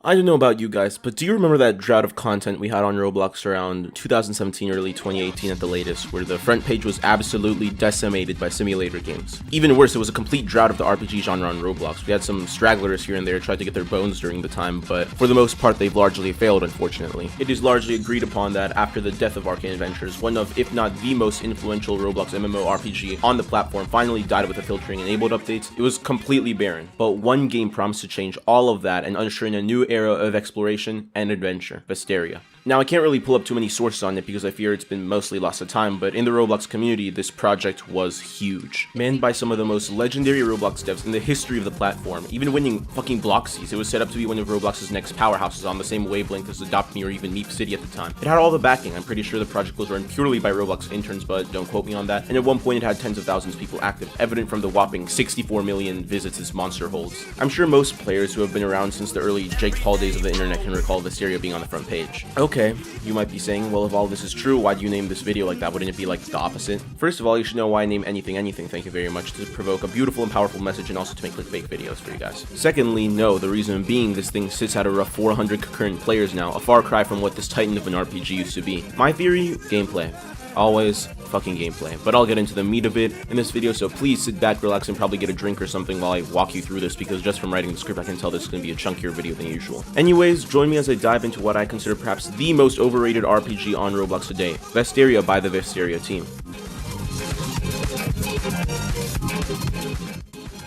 I don't know about you guys, but do you remember that drought of content we had on Roblox around 2017, early 2018 at the latest, where the front page was absolutely decimated by simulator games? Even worse, it was a complete drought of the RPG genre on Roblox. We had some stragglers here and there try to get their bones during the time, but for the most part they've largely failed, unfortunately. It is largely agreed upon that after the death of Arcane Adventures, one of, if not the most influential Roblox MMORPG on the platform finally died with the filtering enabled updates. It was completely barren, but one game promised to change all of that and usher in a new era of exploration and adventure, Vesteria. Now, I can't really pull up too many sources on it because I fear it's been mostly lost to time, but in the Roblox community, this project was huge. Manned by some of the most legendary Roblox devs in the history of the platform, even winning fucking Bloxies. It was set up to be one of Roblox's next powerhouses on the same wavelength as Adopt Me or even Meep City at the time. It had all the backing. I'm pretty sure the project was run purely by Roblox interns, but don't quote me on that. And at one point it had tens of thousands of people active, evident from the whopping 64 million visits this monster holds. I'm sure most players who have been around since the early Jake Paul days of the internet can recall Vesteria being on the front page. Okay, you might be saying, well, if all this is true, why do you name this video like that? Wouldn't it be like the opposite? First of all, you should know why I name anything, thank you very much, to provoke a beautiful and powerful message and also to make clickbait videos for you guys. Secondly, no, the reason being this thing sits at a rough 400 concurrent players now, a far cry from what this titan of an RPG used to be. My theory? Gameplay. Always fucking gameplay, but I'll get into the meat of it in this video, so please sit back, relax, and probably get a drink or something while I walk you through this, because just from writing the script I can tell this is going to be a chunkier video than usual. Anyways, join me as I dive into what I consider perhaps the most overrated RPG on Roblox today, Vesteria by the Vesteria Team.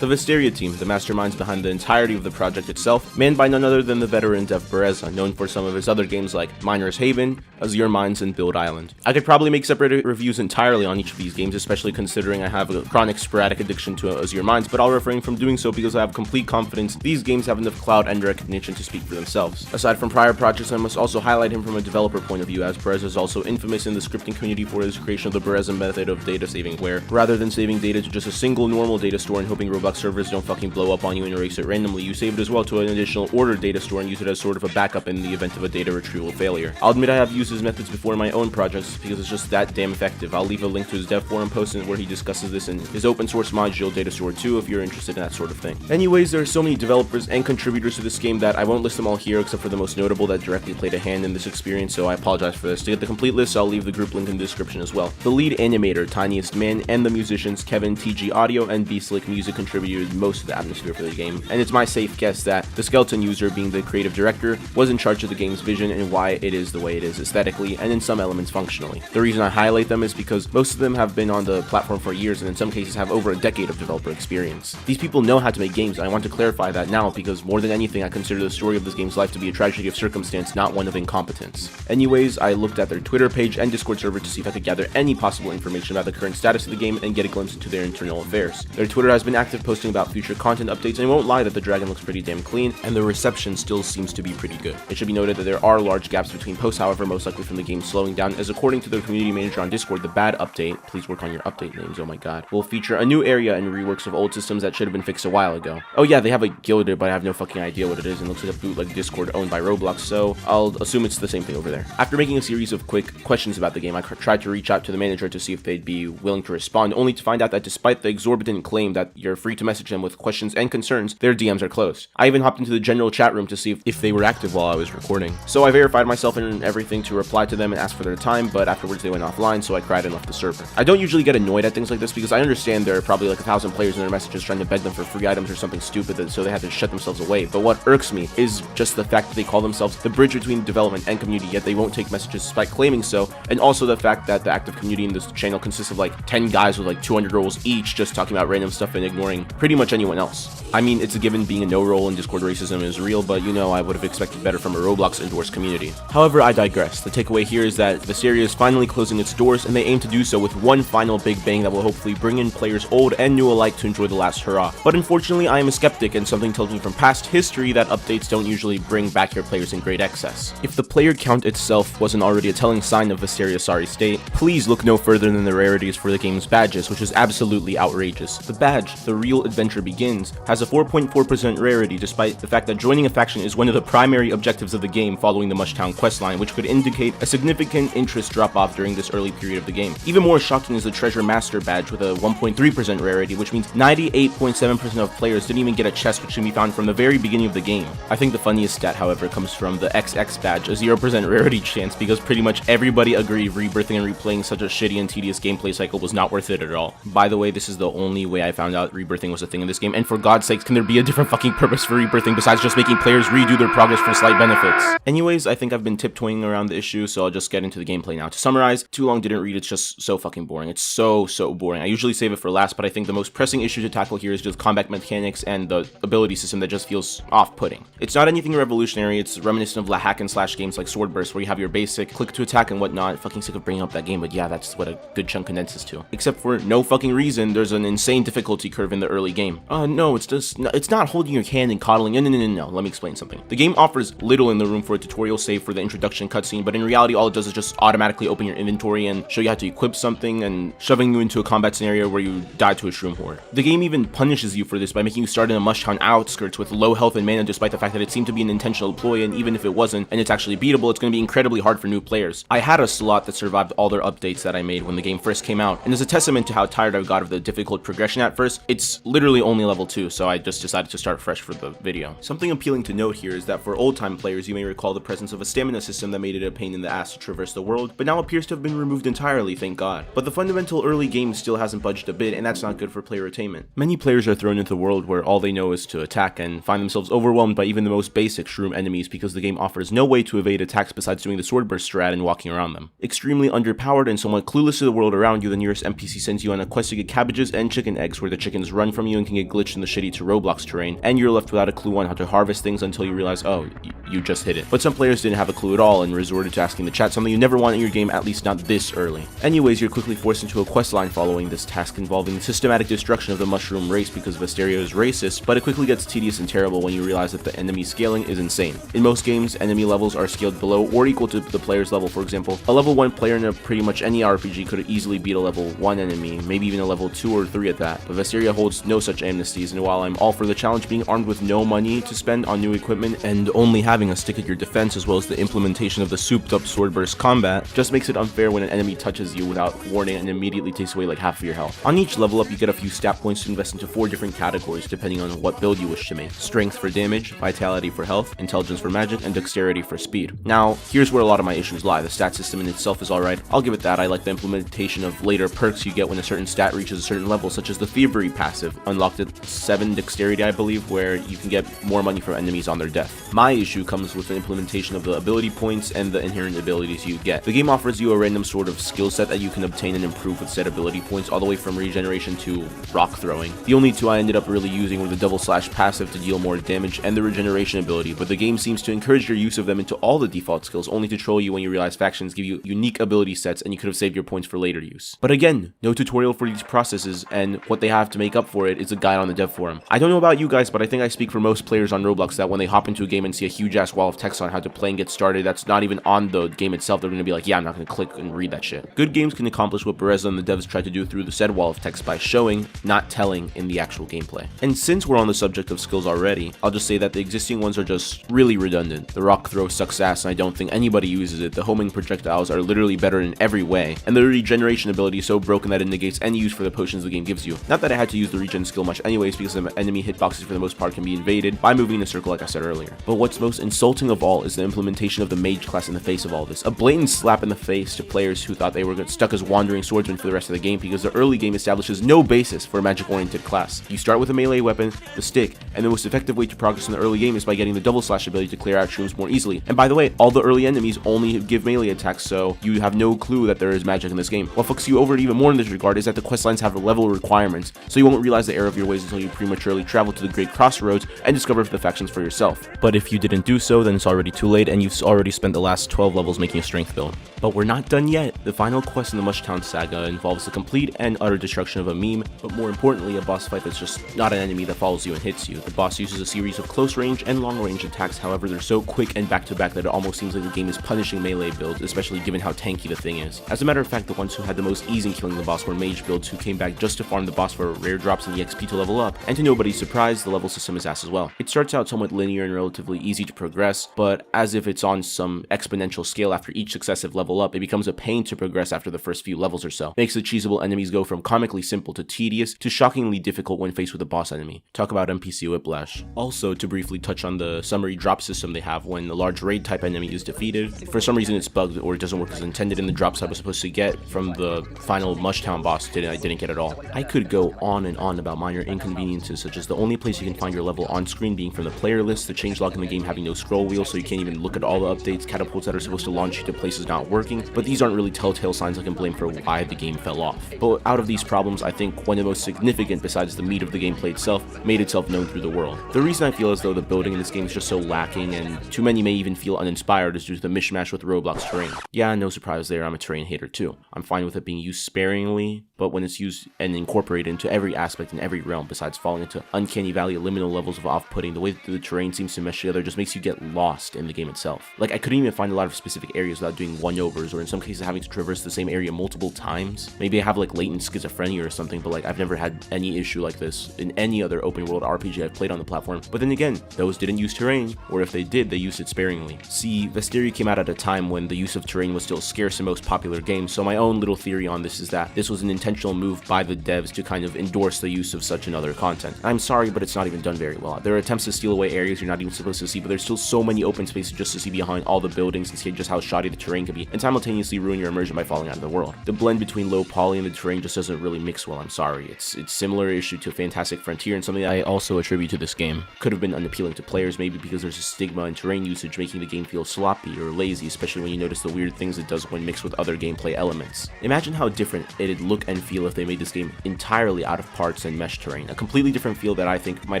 The Vesteria Team, the masterminds behind the entirety of the project itself, manned by none other than the veteran dev Bereza, known for some of his other games like Miner's Haven, Azure Mines, and Build Island. I could probably make separate reviews entirely on each of these games, especially considering I have a chronic sporadic addiction to Azure Mines, but I'll refrain from doing so because I have complete confidence these games have enough clout and recognition to speak for themselves. Aside from prior projects, I must also highlight him from a developer point of view, as Bereza is also infamous in the scripting community for his creation of the Bereza method of data saving, where rather than saving data to just a single normal data store and hoping Roblox servers don't fucking blow up on you and erase it randomly, you save it as well to an additional ordered data store and use it as sort of a backup in the event of a data retrieval failure. I'll admit I have used his methods before in my own projects because it's just that damn effective. I'll leave a link to his dev forum post where he discusses this in his open source module data store too if you're interested in that sort of thing. Anyways, there are so many developers and contributors to this game that I won't list them all here except for the most notable that directly played a hand in this experience, so I apologize for this. To get the complete list, I'll leave the group link in the description as well. The lead animator, Tiniest Man, and the musicians Kevin, TG Audio, and Beastlick Music contributed most of the atmosphere for the game, and it's my safe guess that the skeleton user, being the creative director, was in charge of the game's vision and why it is the way it is aesthetically and in some elements functionally. The reason I highlight them is because most of them have been on the platform for years and in some cases have over a decade of developer experience. These people know how to make games, and I want to clarify that now because more than anything I consider the story of this game's life to be a tragedy of circumstance, not one of incompetence. Anyways, I looked at their Twitter page and Discord server to see if I could gather any possible information about the current status of the game and get a glimpse into their internal affairs. Their Twitter has been active, posting about future content updates, and I won't lie that the dragon looks pretty damn clean, and the reception still seems to be pretty good. It should be noted that there are large gaps between posts, however, most likely from the game slowing down, as according to the community manager on Discord, the bad update, please work on your update names, oh my god, will feature a new area and reworks of old systems that should have been fixed a while ago. Oh yeah, they have a gilded, but I have no fucking idea what it is, and looks like a bootleg Discord owned by Roblox, so I'll assume it's the same thing over there. After making a series of quick questions about the game, I tried to reach out to the manager to see if they'd be willing to respond, only to find out that despite the exorbitant claim that you're free to message them with questions and concerns, their DMs are closed. I even hopped into the general chat room to see if they were active while I was recording. So I verified myself and everything to reply to them and ask for their time, but afterwards they went offline, so I cried and left the server. I don't usually get annoyed at things like this because I understand there are probably like 1,000 players in their messages trying to beg them for free items or something stupid, so they had to shut themselves away. But what irks me is just the fact that they call themselves the bridge between development and community, yet they won't take messages despite claiming so, and also the fact that the active community in this channel consists of like 10 guys with like 200 roles each just talking about random stuff and ignoring pretty much anyone else. I mean, it's a given being a no-role in Discord racism is real, but you know I would have expected better from a Roblox-endorsed community. However, I digress. The takeaway here is that Vesteria is finally closing its doors, and they aim to do so with one final big bang that will hopefully bring in players old and new alike to enjoy the last hurrah. But unfortunately, I am a skeptic, and something tells me from past history that updates don't usually bring back your players in great excess. If the player count itself wasn't already a telling sign of Vesteria's sorry state, please look no further than the rarities for the game's badges, which is absolutely outrageous. The badge, the real real adventure begins, has a 4.4% rarity despite the fact that joining a faction is one of the primary objectives of the game following the Mushtown questline, which could indicate a significant interest drop-off during this early period of the game. Even more shocking is the Treasure Master badge with a 1.3% rarity, which means 98.7% of players didn't even get a chest, which can be found from the very beginning of the game. I think the funniest stat, however, comes from the XX badge, a 0% rarity chance, because pretty much everybody agreed rebirthing and replaying such a shitty and tedious gameplay cycle was not worth it at all. By the way, this is the only way I found out rebirthing was a thing in this game, and for God's sakes, can there be a different fucking purpose for rebirthing besides just making players redo their progress for slight benefits? Anyways, I think I've been tiptoeing around the issue, so I'll just get into the gameplay now. To summarize, too long didn't read, it's just so fucking boring. It's so boring. I usually save it for last, but I think the most pressing issue to tackle here is just combat mechanics and the ability system that just feels off-putting. It's not anything revolutionary, it's reminiscent of hack and slash games like Sword Burst, where you have your basic click to attack and whatnot. Fucking sick of bringing up that game, but yeah, that's what a good chunk condenses to. Except for no fucking reason, there's an insane difficulty curve in the early game. No, it's not holding your hand and coddling. No, let me explain something. The game offers little in the room for a tutorial save for the introduction cutscene, but in reality, all it does is just automatically open your inventory and show you how to equip something and shoving you into a combat scenario where you die to a shroom horde. The game even punishes you for this by making you start in a Mushtown outskirts with low health and mana, despite the fact that it seemed to be an intentional ploy, and even if it wasn't, and it's actually beatable, it's going to be incredibly hard for new players. I had a slot that survived all their updates that I made when the game first came out, and as a testament to how tired I got of the difficult progression at first, it's literally only level 2, so I just decided to start fresh for the video. Something appealing to note here is that for old-time players, you may recall the presence of a stamina system that made it a pain in the ass to traverse the world, but now appears to have been removed entirely, thank God. But the fundamental early game still hasn't budged a bit, and that's not good for player attainment. Many players are thrown into a world where all they know is to attack and find themselves overwhelmed by even the most basic shroom enemies because the game offers no way to evade attacks besides doing the sword burst strat and walking around them. Extremely underpowered and somewhat clueless to the world around you, the nearest NPC sends you on a quest to get cabbages and chicken eggs, where the chickens run from you and can get glitched in the shitty to Roblox terrain, and you're left without a clue on how to harvest things until you realize, oh, you just hit it. But some players didn't have a clue at all and resorted to asking the chat, something you never want in your game, at least not this early. Anyways, you're quickly forced into a questline following this task involving the systematic destruction of the mushroom race because Vesteria is racist, but it quickly gets tedious and terrible when you realize that the enemy scaling is insane. In most games, enemy levels are scaled below or equal to the player's level. For example, a level 1 player in pretty much any RPG could easily beat a level 1 enemy, maybe even a level 2 or 3 at that, but Vesteria holds no such amnesties, and while I'm all for the challenge, being armed with no money to spend on new equipment and only having a stick at your defense as well as the implementation of the souped up sword burst combat just makes it unfair when an enemy touches you without warning and immediately takes away like half of your health. On each level up, you get a few stat points to invest into 4 different categories depending on what build you wish to make: strength for damage, vitality for health, intelligence for magic, and dexterity for speed. Now, here's where a lot of my issues lie. The stat system in itself is alright, I'll give it that. I like the implementation of later perks you get when a certain stat reaches a certain level, such as the thievery passive, unlocked at 7 dexterity I believe, where you can get more money from enemies on their death. My issue comes with the implementation of the ability points and the inherent abilities you get. The game offers you a random sort of skill set that you can obtain and improve with said ability points, all the way from regeneration to rock throwing. The only two I ended up really using were the double slash passive to deal more damage and the regeneration ability, but the game seems to encourage your use of them into all the default skills, only to troll you when you realize factions give you unique ability sets and you could have saved your points for later use. But again, no tutorial for these processes, and what they have to make up for it is a guide on the dev forum. I don't know about you guys, but I think I speak for most players on Roblox that when they hop into a game and see a huge ass wall of text on how to play and get started that's not even on the game itself, they're going to be like, yeah, I'm not going to click and read that shit. Good games can accomplish what Bereza and the devs tried to do through the said wall of text by showing, not telling, in the actual gameplay. And since we're on the subject of skills already, I'll just say that the existing ones are just really redundant. The rock throw sucks ass and I don't think anybody uses it. The homing projectiles are literally better in every way, and the regeneration ability is so broken that it negates any use for the potions the game gives you. Not that I had to use the regen skill much anyways, because the enemy hitboxes for the most part can be invaded by moving in a circle like I said earlier. But what's most insulting of all is the implementation of the mage class in the face of all this. A blatant slap in the face to players who thought they were stuck as wandering swordsmen for the rest of the game, because the early game establishes no basis for a magic oriented class. You start with a melee weapon, the stick, and the most effective way to progress in the early game is by getting the double slash ability to clear out shrooms more easily. And by the way, all the early enemies only give melee attacks, so you have no clue that there is magic in this game. What fucks you over even more in this regard is that the questlines have level requirements, so you won't realize the error of your ways until you prematurely travel to the Great Crossroads and discover the factions for yourself. But if you didn't do so, then it's already too late and you've already spent the last 12 levels making a strength build. But we're not done yet. The final quest in the Mushtown saga involves the complete and utter destruction of a meme, but more importantly, a boss fight that's just not an enemy that follows you and hits you. The boss uses a series of close range and long range attacks, however they're so quick and back to back that it almost seems like the game is punishing melee builds, especially given how tanky the thing is. As a matter of fact, the ones who had the most ease in killing the boss were mage builds who came back just to farm the boss for rare drops drops in the XP to level up, and to nobody's surprise, the level system is ass as well. It starts out somewhat linear and relatively easy to progress, but as if it's on some exponential scale after each successive level up, it becomes a pain to progress after the first few levels or so. Makes the cheesable enemies go from comically simple to tedious to shockingly difficult when faced with a boss enemy. Talk about NPC whiplash. Also, to briefly touch on the summary drop system they have when a large raid type enemy is defeated, for some reason it's bugged or it doesn't work as intended, and the drops I was supposed to get from the final Mushtown boss I didn't get at all. I could go on and on about minor inconveniences, such as the only place you can find your level on screen being from the player list, the changelog in the game having no scroll wheel so you can't even look at all the updates, catapults that are supposed to launch you to places not working, but these aren't really telltale signs I can blame for why the game fell off. But out of these problems, I think one of the most significant besides the meat of the gameplay itself made itself known through the world. The reason I feel as though the building in this game is just so lacking, and too many may even feel uninspired, is due to the mishmash with Roblox terrain. Yeah, no surprise there, I'm a terrain hater too. I'm fine with it being used sparingly, but when it's used and incorporated into every aspect in every realm, besides falling into uncanny valley liminal levels of off-putting, the way that the terrain seems to mesh together just makes you get lost in the game itself. Like, I couldn't even find a lot of specific areas without doing one-overs, or in some cases having to traverse the same area multiple times. Maybe I have like latent schizophrenia or something, but like I've never had any issue like this in any other open world RPG I've played on the platform. But then again, those didn't use terrain, or if they did, they used it sparingly. See, Vesteria came out at a time when the use of terrain was still scarce in most popular games, so my own little theory on this is that this was an intentional move by the devs to kind of endorse the use of such and other content. I'm sorry, but it's not even done very well. There are attempts to steal away areas you're not even supposed to see, but there's still so many open spaces just to see behind all the buildings and see just how shoddy the terrain can be, and simultaneously ruin your immersion by falling out of the world. The blend between low poly and the terrain just doesn't really mix well, I'm sorry. It's similar issue to Fantastic Frontier, and something that I also attribute to this game. Could have been unappealing to players, maybe because there's a stigma in terrain usage making the game feel sloppy or lazy, especially when you notice the weird things it does when mixed with other gameplay elements. Imagine how different it'd look and feel if they made this game entirely out of parts and mesh terrain, a completely different feel that I think might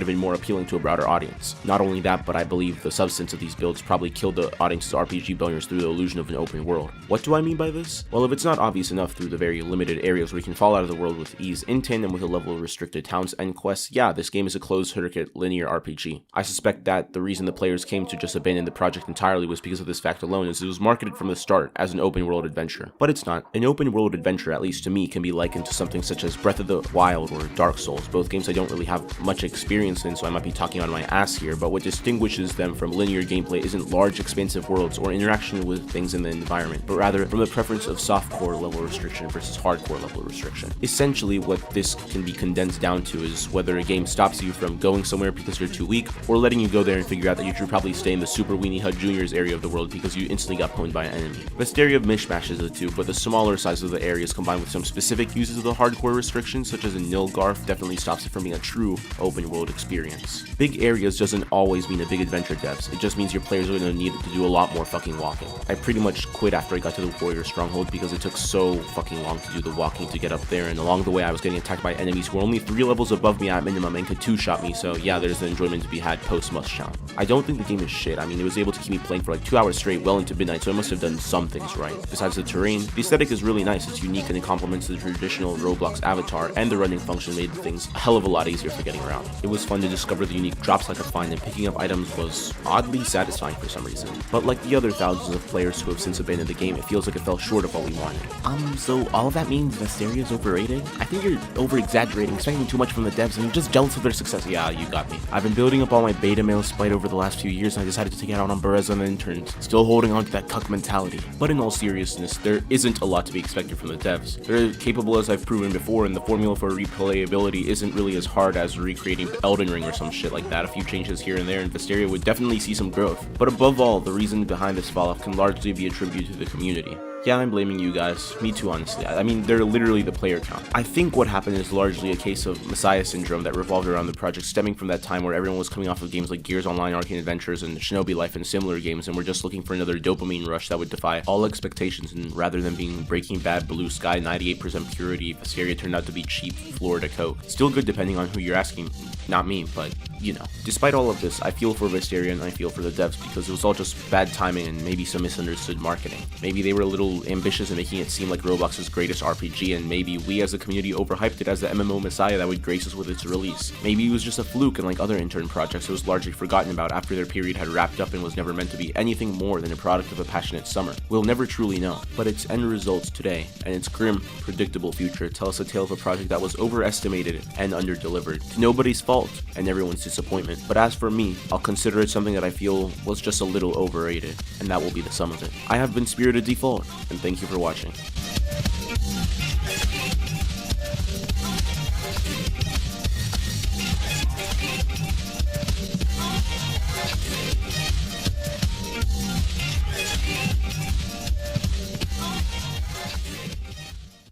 have been more appealing to a broader audience. Not only that, but I believe the substance of these builds probably killed the audience's RPG boners through the illusion of an open world. What do I mean by this? Well, if it's not obvious enough through the very limited areas where you can fall out of the world with ease in tandem with a level of restricted towns and quests, yeah, this game is a closed-circuit linear RPG. I suspect that the reason the players came to just abandon the project entirely was because of this fact alone, as it was marketed from the start as an open world adventure. But it's not. An open world adventure, at least to me, can be likened to something such as Breath of the Wild or Dark Souls, both games I don't really have much experience in, so I might be talking on my ass here, but what distinguishes them from linear gameplay isn't large expansive worlds or interaction with things in the environment, but rather from the preference of softcore level restriction versus hardcore level restriction. Essentially, what this can be condensed down to is whether a game stops you from going somewhere because you're too weak, or letting you go there and figure out that you should probably stay in the Super Weenie Hut Juniors area of the world because you instantly got pwned by an enemy. Vesteria mishmashes the two, but the smaller size of the areas combined with some specific uses of the hardcore restrictions, such as in Nilgarth, definitely stops it from being a true open world experience. Big areas doesn't always mean a big adventure depths, it just means your players are going to need to do a lot more fucking walking. I pretty much quit after I got to the Warrior Stronghold because it took so fucking long to do the walking to get up there, and along the way I was getting attacked by enemies who were only 3 levels above me at minimum and could 2-shot me, so yeah, there's the enjoyment to be had post Mushtown. I don't think the game is shit. I mean, it was able to keep me playing for like 2 hours straight well into midnight, so it must have done some things right. Besides the terrain, the aesthetic is really nice, it's unique and it complements the traditional Roblox avatar, and the running function made things a hell of a lot easier for getting around. It was fun to discover the unique drops I could find, and picking up items was oddly satisfying for some reason. But like the other thousands of players who have since abandoned the game, it feels like it fell short of what we wanted. So all of that means Vesteria is overrated? I think you're over-exaggerating, expecting too much from the devs, and you're just jealous of their success. Yeah, you got me. I've been building up all my beta male spite over the last few years, and I decided to take it out on Bereza and the interns, still holding on to that cuck mentality. But in all seriousness, there isn't a lot to be expected from the devs. They're capable as I've proven before, and the formula for replayability isn't really as hard as recreating Elden Ring or some shit like that. A few changes here and there, and Vesteria would definitely see some growth. But above all, the reason behind this falloff can largely be attributed to the community. Yeah, I'm blaming you guys. Me too, honestly. I mean, they're literally the player count. I think what happened is largely a case of Messiah syndrome that revolved around the project, stemming from that time where everyone was coming off of games like Gears Online, Arcane Adventures, and Shinobi Life and similar games, and we're just looking for another dopamine rush that would defy all expectations, and rather than being Breaking Bad, Blue Sky, 98% purity, Vesteria turned out to be cheap Florida Coke. Still good depending on who you're asking. Not me, but you know. Despite all of this, I feel for Vesteria and I feel for the devs because it was all just bad timing and maybe some misunderstood marketing. Maybe they were a little so ambitious in making it seem like Roblox's greatest RPG, and maybe we as a community overhyped it as the MMO messiah that would grace us with its release. Maybe it was just a fluke, and like other intern projects, it was largely forgotten about after their period had wrapped up and was never meant to be anything more than a product of a passionate summer. We'll never truly know, but its end results today and its grim, predictable future tell us a tale of a project that was overestimated and underdelivered, to nobody's fault and everyone's disappointment. But as for me, I'll consider it something that I feel was just a little overrated, and that will be the sum of it. I have been Spirited Default, and thank you for watching.